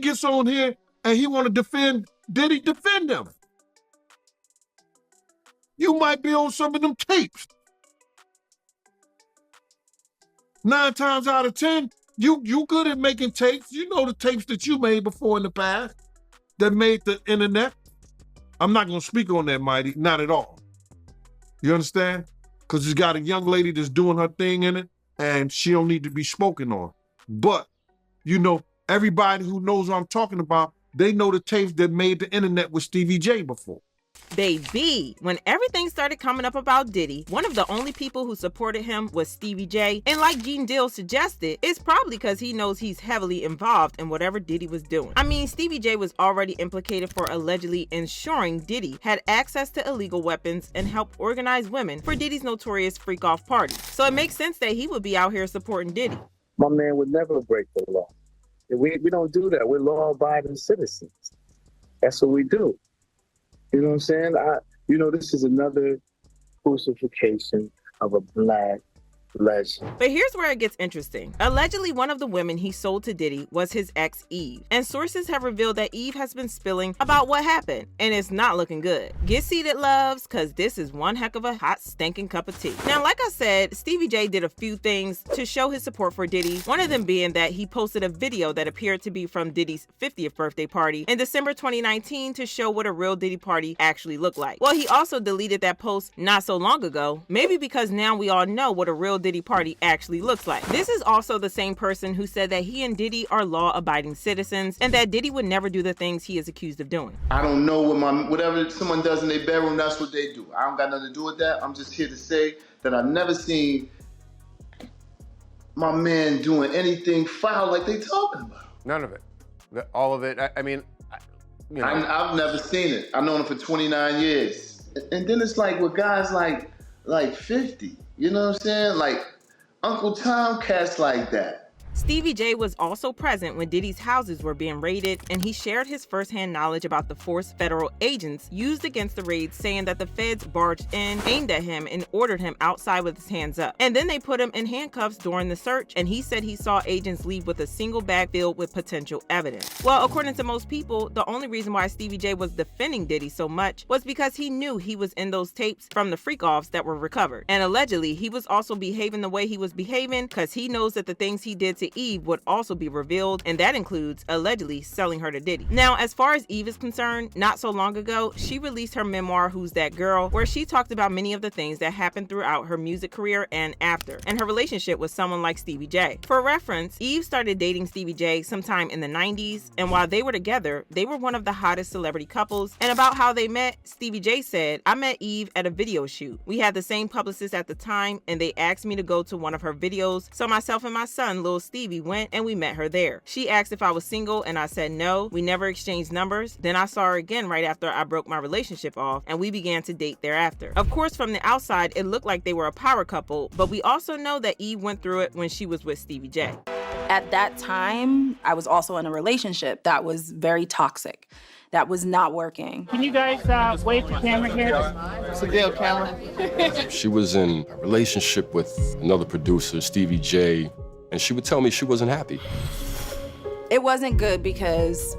gets on here and he want to defend Diddy, defend him. You might be on some of them tapes. 9 times out of 10, you good at making tapes. You know the tapes that you made before in the past that made the internet. I'm not gonna speak on that, Mighty, not at all. You understand? Because it's got a young lady that's doing her thing in it and she don't need to be spoken on. But, you know, everybody who knows what I'm talking about, they know the tapes that made the internet with Stevie J before. Baybee. When everything started coming up about Diddy, one of the only people who supported him was Stevie J. And like Gene Deal suggested, it's probably because he knows he's heavily involved in whatever Diddy was doing. I mean, Stevie J was already implicated for allegedly ensuring Diddy had access to illegal weapons and helped organize women for Diddy's notorious freak-off party. So it makes sense that he would be out here supporting Diddy. My man would never break the law. We don't do that. We're law-abiding citizens. That's what we do. You know what I'm saying? This is another crucifixion of a black legend. But here's where it gets interesting. Allegedly, one of the women he sold to Diddy was his ex, Eve. And sources have revealed that Eve has been spilling about what happened, and it's not looking good. Get seated, loves, because this is one heck of a hot, stinking cup of tea. Now, like I said, Stevie J did a few things to show his support for Diddy, one of them being that he posted a video that appeared to be from Diddy's 50th birthday party in December 2019 to show what a real Diddy party actually looked like. Well, he also deleted that post not so long ago, maybe because now we all know what a real Diddy party actually looks like. This is also the same person who said that he and Diddy are law-abiding citizens and that Diddy would never do the things he is accused of doing. I don't know whatever someone does in their bedroom, that's what they do. I don't got nothing to do with that. I'm just here to say that I've never seen my man doing anything foul like they talking about. None of it. All of it. I mean, you know. I've never seen it. I've known him for 29 years. And then it's like with guys like 50, you know what I'm saying? Like Uncle Tom, cats like that. Stevie J was also present when Diddy's houses were being raided, and he shared his firsthand knowledge about the force federal agents used against the raids, saying that the feds barged in, aimed at him, and ordered him outside with his hands up. And then they put him in handcuffs during the search, and he said he saw agents leave with a single bag filled with potential evidence. Well, according to most people, the only reason why Stevie J was defending Diddy so much was because he knew he was in those tapes from the freak-offs that were recovered. And allegedly, he was also behaving the way he was behaving because he knows that the things he did to Eve would also be revealed, and that includes allegedly selling her to Diddy. Now, as far as Eve is concerned, not so long ago, she released her memoir, Who's That Girl, where she talked about many of the things that happened throughout her music career and after, and her relationship with someone like Stevie J. For reference, Eve started dating Stevie J sometime in the 90s, and while they were together, they were one of the hottest celebrity couples. And about how they met, Stevie J said, "I met Eve at a video shoot. We had the same publicist at the time, and they asked me to go to one of her videos, so myself and my son, Lil Stevie, went and we met her there. She asked if I was single and I said no. We never exchanged numbers. Then I saw her again right after I broke my relationship off, and we began to date thereafter." Of course, from the outside, it looked like they were a power couple, but we also know that Eve went through it when she was with Stevie J. At that time, I was also in a relationship that was very toxic. That was not working. Can you guys wave the camera here? It's a deal, camera. She was in a relationship with another producer, Stevie J, and she would tell me she wasn't happy. It wasn't good because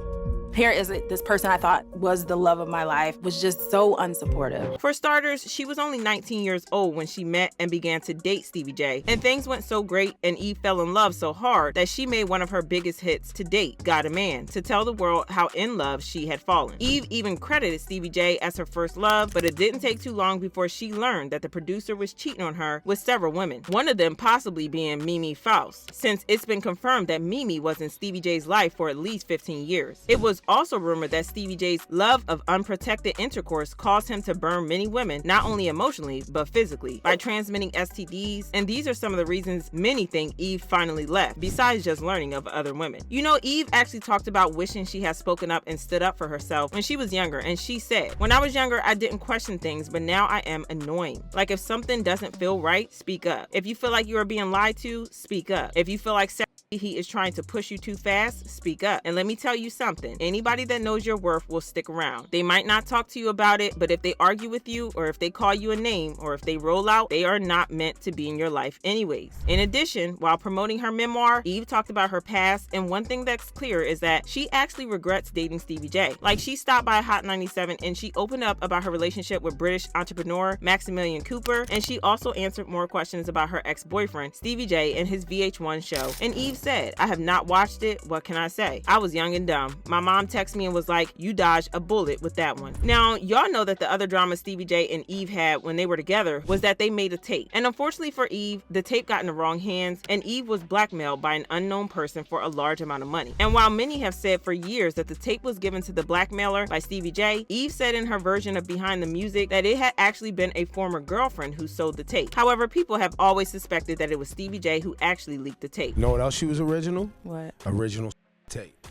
here is this person I thought was the love of my life was just so unsupportive. For starters, she was only 19 years old when she met and began to date Stevie J, and things went so great and Eve fell in love so hard that she made one of her biggest hits to date, Got a Man, to tell the world how in love she had fallen. Eve even credited Stevie J as her first love, but it didn't take too long before she learned that the producer was cheating on her with several women, one of them possibly being Mimi Faust, since it's been confirmed that Mimi was in Stevie J's life for at least 15 years. It was also rumored that Stevie J's love of unprotected intercourse caused him to burn many women, not only emotionally, but physically, by transmitting STDs, and these are some of the reasons many think Eve finally left, besides just learning of other women. You know, Eve actually talked about wishing she had spoken up and stood up for herself when she was younger, and she said, "When I was younger, I didn't question things, but now I am annoying. Like if something doesn't feel right, speak up. If you feel like you are being lied to, speak up. If you feel like he is trying to push you too fast, speak up. And let me tell you something, anybody that knows your worth will stick around. They might not talk to you about it, but if they argue with you, or if they call you a name, or if they roll out, they are not meant to be in your life anyways. In addition, while promoting her memoir, Eve talked about her past, and one thing that's clear is that she actually regrets dating Stevie J. Like, she stopped by Hot 97 and she opened up about her relationship with British entrepreneur Maximilian Cooper, and she also answered more questions about her ex-boyfriend Stevie J in his VH1 show. And Eve said, "I have not watched it. What can I say? I was young and dumb. My mom texted me and was like, you dodged a bullet with that one." Now, y'all know that the other drama Stevie J and Eve had when they were together was that they made a tape. And unfortunately for Eve, the tape got in the wrong hands, and Eve was blackmailed by an unknown person for a large amount of money. And while many have said for years that the tape was given to the blackmailer by Stevie J, Eve said in her version of Behind the Music that it had actually been a former girlfriend who sold the tape. However, people have always suspected that it was Stevie J who actually leaked the tape. You know what else she was original? What? Original tape.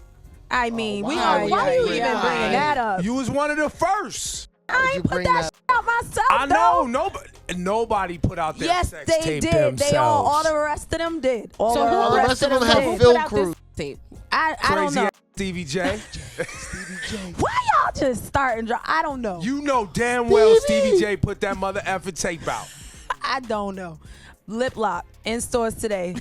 I mean, why are you even bringing that up? You was one of the first. I ain't put that out myself. I know, nobody put out their yes, sex they tape did. themselves. They all the rest of them did. All So the rest of them have did. film crew tape? I don't Crazy know. ass Stevie J. Why y'all just starting? I don't know. You know damn well Stevie J put that mother effing tape out. I don't know. Lip lock in stores today.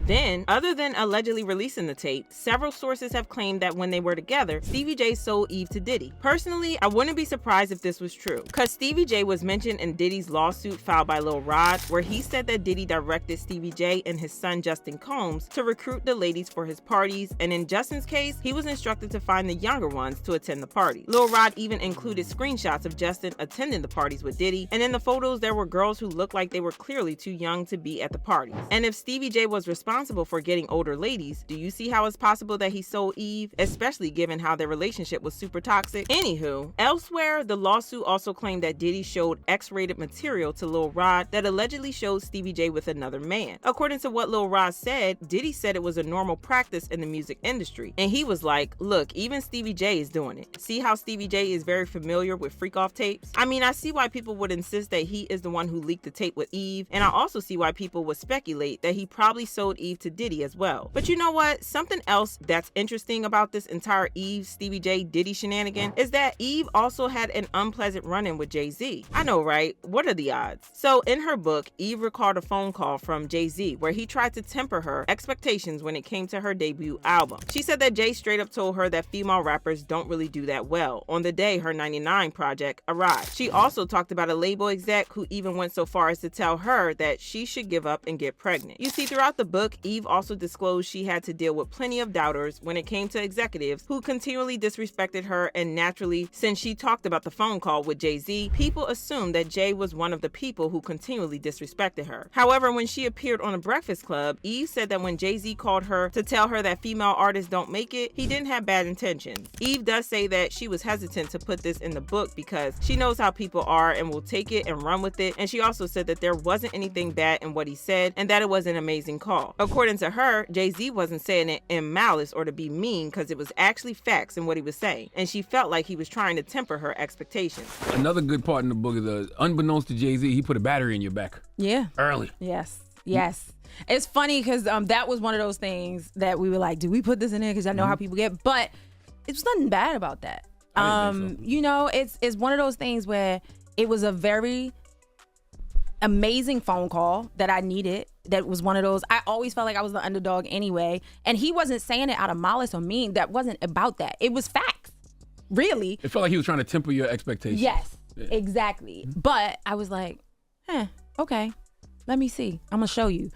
Then, other than allegedly releasing the tape, several sources have claimed that when they were together, Stevie J sold Eve to Diddy. Personally, I wouldn't be surprised if this was true, because Stevie J was mentioned in Diddy's lawsuit filed by Lil Rod, where he said that Diddy directed Stevie J and his son Justin Combs to recruit the ladies for his parties, and in Justin's case, he was instructed to find the younger ones to attend the party. Lil Rod even included screenshots of Justin attending the parties with Diddy, and in the photos there were girls who looked like they were clearly too young to be at the parties. And if Stevie J was responsible for getting older ladies, do you see how it's possible that he sold Eve, especially given how their relationship was super toxic? Anywho, elsewhere, the lawsuit also claimed that Diddy showed X-rated material to Lil Rod that allegedly showed Stevie J with another man. According to what Lil Rod said, Diddy said it was a normal practice in the music industry, and he was like, look, even Stevie J is doing it. See how Stevie J is very familiar with freak-off tapes? I mean, I see why people would insist that he is the one who leaked the tape with Eve, and I also see why people would speculate that he probably sold Eve to Diddy as well. But you know what? Something else that's interesting about this entire Eve, Stevie J, Diddy shenanigan is that Eve also had an unpleasant run-in with Jay-Z. I know, right? What are the odds? So in her book, Eve recalled a phone call from Jay-Z where he tried to temper her expectations when it came to her debut album. She said that Jay straight up told her that female rappers don't really do that well on the day her 99 project arrived. She also talked about a label exec who even went so far as to tell her that she should give up and get pregnant. You see, throughout the book, Eve also disclosed she had to deal with plenty of doubters when it came to executives who continually disrespected her, and naturally, since she talked about the phone call with Jay-Z, people assumed that Jay was one of the people who continually disrespected her. However, when she appeared on The Breakfast Club, Eve said that when Jay-Z called her to tell her that female artists don't make it, he didn't have bad intentions. Eve does say that she was hesitant to put this in the book because she knows how people are and will take it and run with it, and she also said that there wasn't anything bad in what he said and that it was an amazing call. According to her, Jay-Z wasn't saying it in malice or to be mean because it was actually facts in what he was saying, and she felt like he was trying to temper her expectations. Another good part in the book is unbeknownst to Jay-Z, he put a battery in your back. Yeah. Early. Yes. It's funny because that was one of those things that we were like, do we put this in there? Because I know how people get, but it's nothing bad about that. I didn't think so. You know, it's one of those things where it was a very amazing phone call that I needed. That was one of those, I always felt like I was the underdog anyway. And he wasn't saying it out of malice or mean. That wasn't about that. It was facts. Really. It felt like he was trying to temper your expectations. Yes, Yeah. exactly. But I was like, okay, let me see. I'm gonna show you.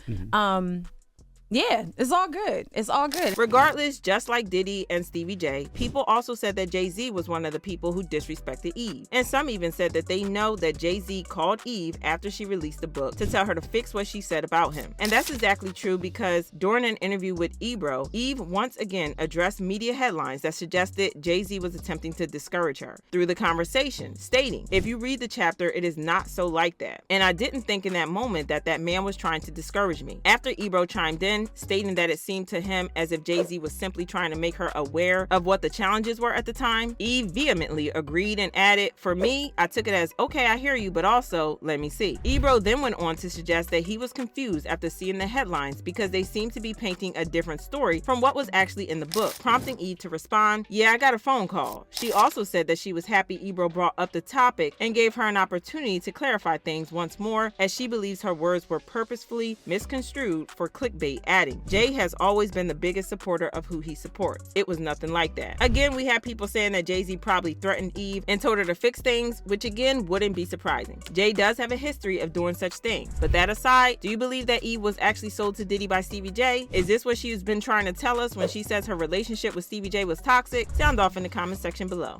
Yeah, it's all good. It's all good. Regardless, just like Diddy and Stevie J, people also said that Jay-Z was one of the people who disrespected Eve. And some even said that they know that Jay-Z called Eve after she released the book to tell her to fix what she said about him. And that's exactly true because during an interview with Ebro, Eve once again addressed media headlines that suggested Jay-Z was attempting to discourage her through the conversation, stating, if you read the chapter, it is not so like that. And I didn't think in that moment that that man was trying to discourage me. After Ebro chimed in, again, stating that it seemed to him as if Jay-Z was simply trying to make her aware of what the challenges were at the time. Eve vehemently agreed and added, "For me, I took it as, okay, I hear you, but also, let me see." Ebro then went on to suggest that he was confused after seeing the headlines because they seemed to be painting a different story from what was actually in the book, prompting Eve to respond, "Yeah, I got a phone call." She also said that she was happy Ebro brought up the topic and gave her an opportunity to clarify things once more, as she believes her words were purposefully misconstrued for clickbait, adding, "Jay has always been the biggest supporter of who he supports. It was nothing like that." Again, we have people saying that Jay-Z probably threatened Eve and told her to fix things, which again wouldn't be surprising. Jay does have a history of doing such things. But that aside, do you believe that Eve was actually sold to Diddy by Stevie J? Is this what she's been trying to tell us when she says her relationship with Stevie J was toxic? Sound off in the comment section below.